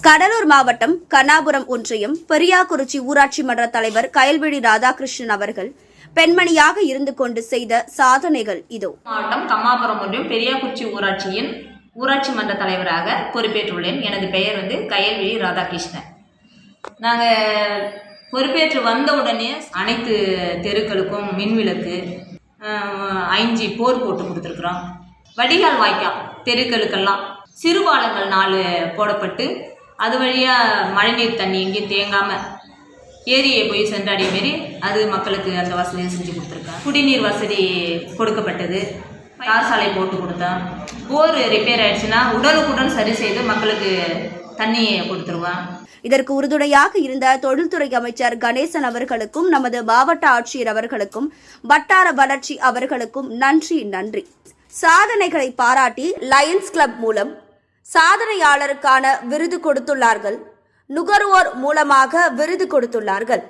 கடலூர் மாவட்டம் கண்ணாபுரம் ஒன்றியம் பெரியாக்குறிச்சி ஊராட்சி மன்ற தலைவர் கயல்விழி ராதாகிருஷ்ணன் அவர்கள் பெண்மணியாக இருந்து கொண்டு செய்த சாதனைகள் இதோ. மாவட்டம் கம்மாபுரம் ஒன்றியம் பெரியாக்குறிச்சி ஊராட்சியின் ஊராட்சி மன்ற தலைவராக பொறுப்பேற்றுள்ளேன். எனது பெயர் கயல்விழி ராதாகிருஷ்ணன். நாங்கள் பொறுப்பேற்று வந்த உடனே அனைத்து தெருக்களுக்கும் மின்விளக்கு 5 போர் போட்டு கொடுத்துருக்குறோம். வடிகால் வாய்க்கால் தெருக்களுக்கெல்லாம் சிறுபாலங்கள் 4 போடப்பட்டு அது வழியாக மழைநீர் தண்ணி எங்கேயும் தேங்காமல் ஏரியை போய் சென்றடைய மாரி அது மக்களுக்கு அந்த வசதியை செஞ்சு கொடுத்துருக்கேன். குடிநீர் வசதி கொடுக்கப்பட்டது. தார் சாலை போட்டு கொடுத்தேன். போர் ரிப்பேர் ஆயிடுச்சுன்னா உடனுக்குடன் சரி செய்து மக்களுக்கு தண்ணியை கொடுத்துருவேன். இதற்கு உறுதுணையாக இருந்த தொழில்துறை அமைச்சர் கணேசன் அவர்களுக்கும் நமது மாவட்ட ஆட்சியர் அவர்களுக்கும் வட்டார வளர்ச்சி அவர்களுக்கும் நன்றி. சாதனைகளை பாராட்டி லயன்ஸ் கிளப் மூலம் சாதனையாளருக்கான விருது கொடுத்துள்ளார்கள். நுகர்வோர் மூலமாக விருது கொடுத்துள்ளார்கள்.